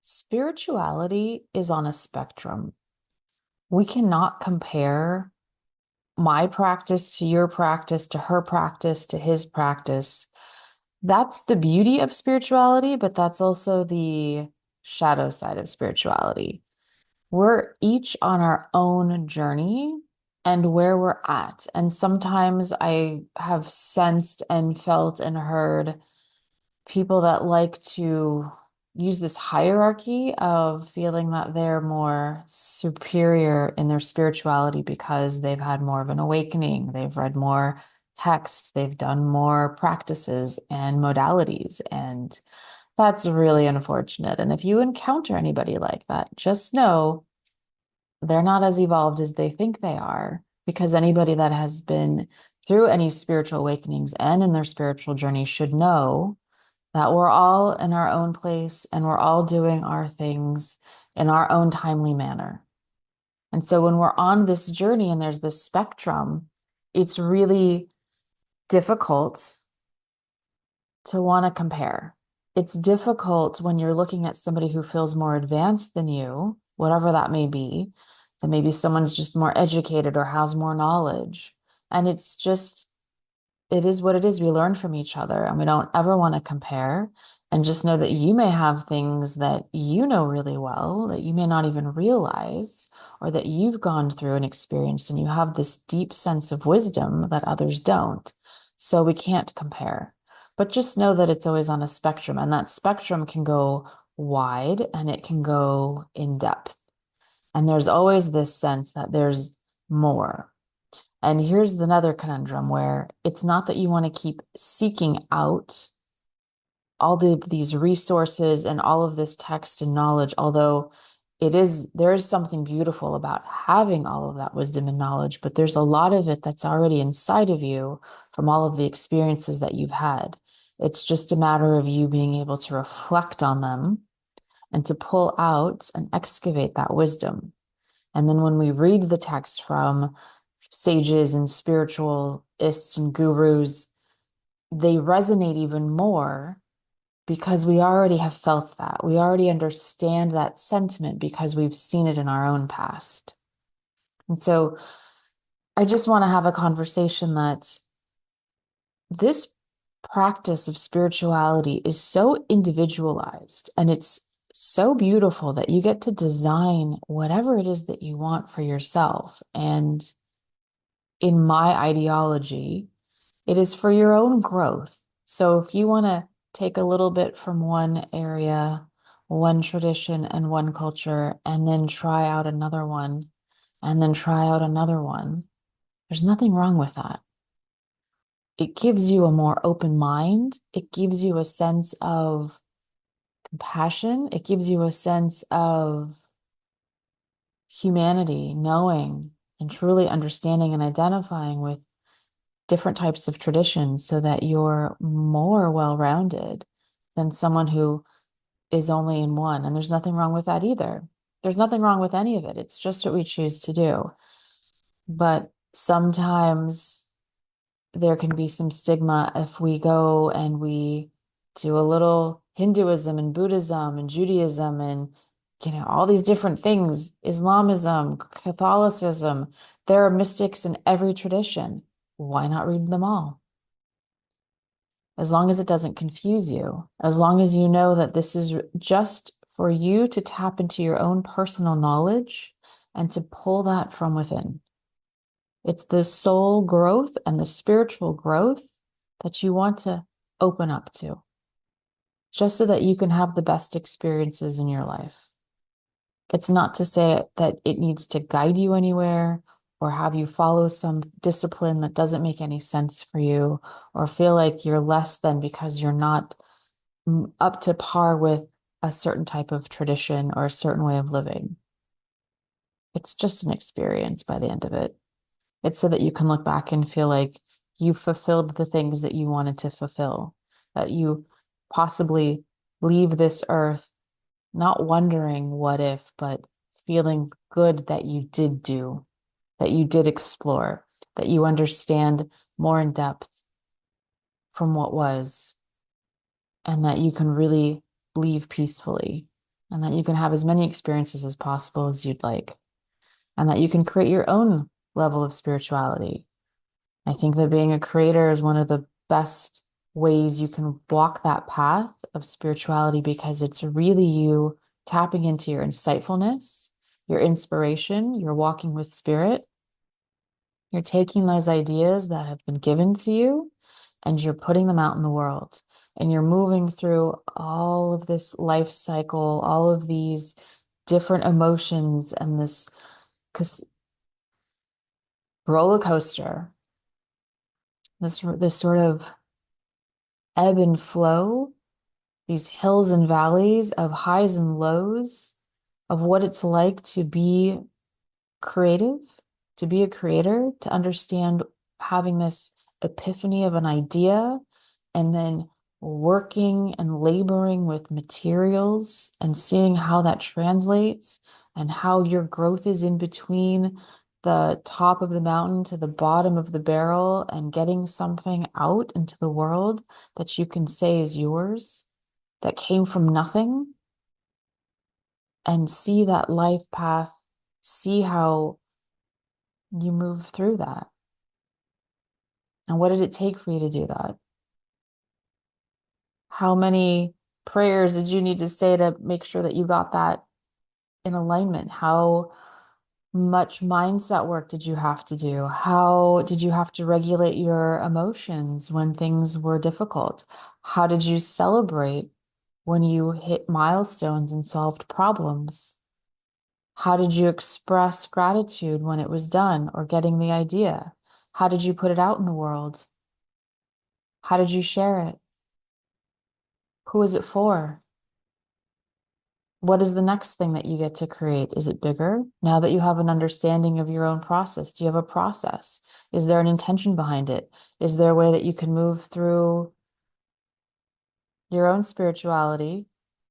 Spirituality is on a spectrum. We cannot compare my practice to your practice, to her practice, to his practice. That's the beauty of spirituality, but that's also the shadow side of spirituality. We're each on our own journey and where we're at. And sometimes I have sensed and felt and heard people that like to use this hierarchy of feeling that they're more superior in their spirituality because they've had more of an awakening, they've read more text, they've done more practices and modalities. And that's really unfortunate. And if you encounter anybody like that, just know they're not as evolved as they think they are. Because anybody that has been through any spiritual awakenings and in their spiritual journey should know that we're all in our own place and we're all doing our things in our own timely manner. And so when we're on this journey and there's this spectrum, it's really difficult to want to compare. It's difficult when you're looking at somebody who feels more advanced than you, whatever that may be, that maybe someone's just more educated or has more knowledge. And it's just it is what it is. We learn from each other and we don't ever want to compare. And just know that you may have things that you know really well that you may not even realize, or that you've gone through and experienced, and you have this deep sense of wisdom that others don't. So we can't compare. But just know that it's always on a spectrum, and that spectrum can go wide and it can go in depth. And there's always this sense that there's more. And here's another conundrum where it's not that you want to keep seeking out these resources and all of this text and knowledge, although there is something beautiful about having all of that wisdom and knowledge, but there's a lot of it that's already inside of you from all of the experiences that you've had. It's just a matter of you being able to reflect on them and to pull out and excavate that wisdom. And then when we read the text from sages and spiritualists and gurus, they resonate even more because we already have felt that. We already understand that sentiment because we've seen it in our own past. And so I just want to have a conversation that this practice of spirituality is so individualized and it's so beautiful that you get to design whatever it is that you want for yourself. And in my ideology, it is for your own growth. So if you want to take a little bit from one area, one tradition, and one culture, and then try out another one, and then try out another one, there's nothing wrong with that. It gives you a more open mind. It gives you a sense of compassion. It gives you a sense of humanity, knowing and truly understanding and identifying with different types of traditions so that you're more well-rounded than someone who is only in one. And there's nothing wrong with that either. There's nothing wrong with any of it. It's just what we choose to do. But sometimes there can be some stigma if we go and we do a little Hinduism and Buddhism and Judaism and all these different things, Islamism, Catholicism. There are mystics in every tradition. Why not read them all? As long as it doesn't confuse you, as long as you know that this is just for you to tap into your own personal knowledge and to pull that from within. It's the soul growth and the spiritual growth that you want to open up to, just so that you can have the best experiences in your life. It's not to say that it needs to guide you anywhere or have you follow some discipline that doesn't make any sense for you, or feel like you're less than because you're not up to par with a certain type of tradition or a certain way of living. It's just an experience by the end of it. It's so that you can look back and feel like you fulfilled the things that you wanted to fulfill, that you possibly leave this earth not wondering what if, but feeling good that you did do, that you did explore, that you understand more in depth from what was, and that you can really leave peacefully and that you can have as many experiences as possible as you'd like, and that you can create your own level of spirituality. I think that being a creator is one of the best ways you can walk that path of spirituality because it's really you tapping into your insightfulness, your inspiration, you're walking with spirit. You're taking those ideas that have been given to you and you're putting them out in the world. And you're moving through all of this life cycle, all of these different emotions and this roller coaster, this sort of ebb and flow, these hills and valleys of highs and lows of what it's like to be creative, to be a creator, to understand having this epiphany of an idea and then working and laboring with materials and seeing how that translates and how your growth is in between the top of the mountain to the bottom of the barrel and getting something out into the world that you can say is yours, that came from nothing, and see that life path, see how you move through that. And what did it take for you to do that? How many prayers did you need to say to make sure that you got that in alignment? How much mindset work did you have to do? How did you have to regulate your emotions when things were difficult? How did you celebrate when you hit milestones and solved problems? How did you express gratitude when it was done or getting the idea? How did you put it out in the world? How did you share it? Who is it for? What is the next thing that you get to create? Is it bigger? Now that you have an understanding of your own process, do you have a process? Is there an intention behind it? Is there a way that you can move through your own spirituality,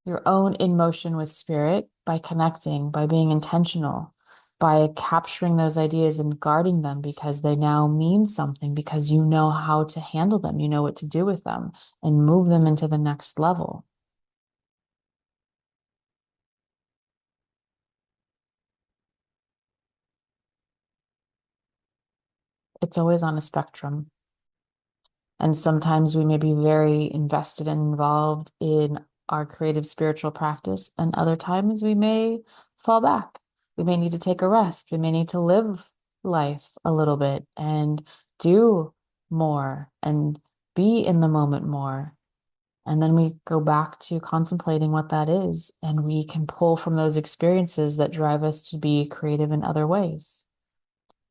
your own in motion with spirit by connecting, by being intentional, by capturing those ideas and guarding them because they now mean something, because you know how to handle them, you know what to do with them, and move them into the next level? It's always on a spectrum. And sometimes we may be very invested and involved in our creative spiritual practice, and other times we may fall back. We may need to take a rest. We may need to live life a little bit and do more and be in the moment more. And then we go back to contemplating what that is, and we can pull from those experiences that drive us to be creative in other ways.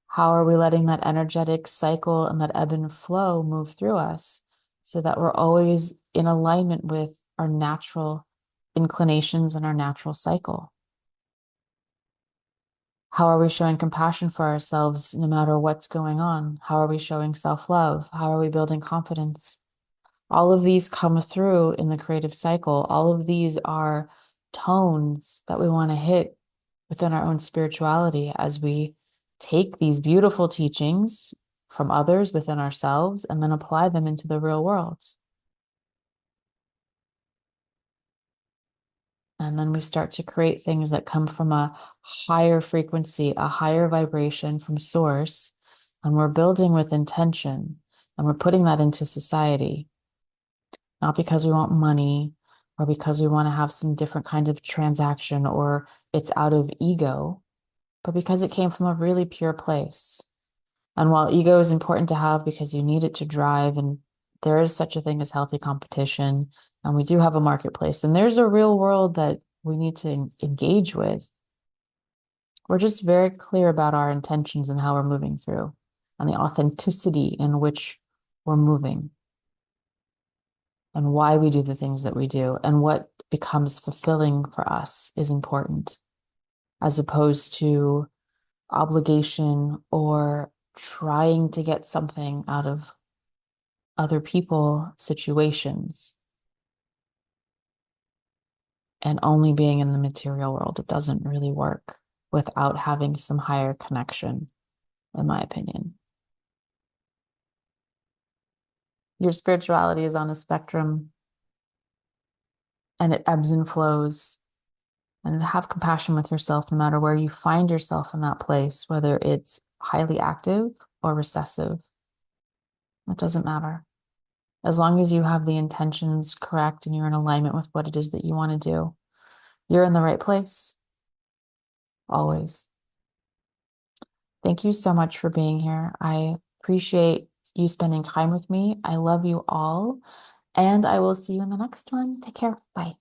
How are we letting that energetic cycle and that ebb and flow move through us so that we're always in alignment with our natural inclinations and our natural cycle? How are we showing compassion for ourselves no matter what's going on? How are we showing self-love? How are we building confidence? All of these come through in the creative cycle. All of these are tones that we want to hit within our own spirituality as we take these beautiful teachings from others within ourselves and then apply them into the real world. And then we start to create things that come from a higher frequency, a higher vibration from source. And we're building with intention and we're putting that into society, not because we want money or because we want to have some different kind of transaction or it's out of ego, but because it came from a really pure place. And while ego is important to have because you need it to drive, and there is such a thing as healthy competition, and we do have a marketplace, and there's a real world that we need to engage with. We're just very clear about our intentions and how we're moving through, and the authenticity in which we're moving, and why we do the things that we do, and what becomes fulfilling for us is important, as opposed to obligation or trying to get something out of other people, situations, and only being in the material world. It doesn't really work without having some higher connection, in my opinion. Your spirituality is on a spectrum and it ebbs and flows. and have compassion with yourself no matter where you find yourself in that place, whether it's highly active or recessive. It doesn't matter. As long as you have the intentions correct and you're in alignment with what it is that you want to do, you're in the right place, always. Thank you so much for being here. I appreciate you spending time with me. I love you all, and I will see you in the next one. Take care. Bye.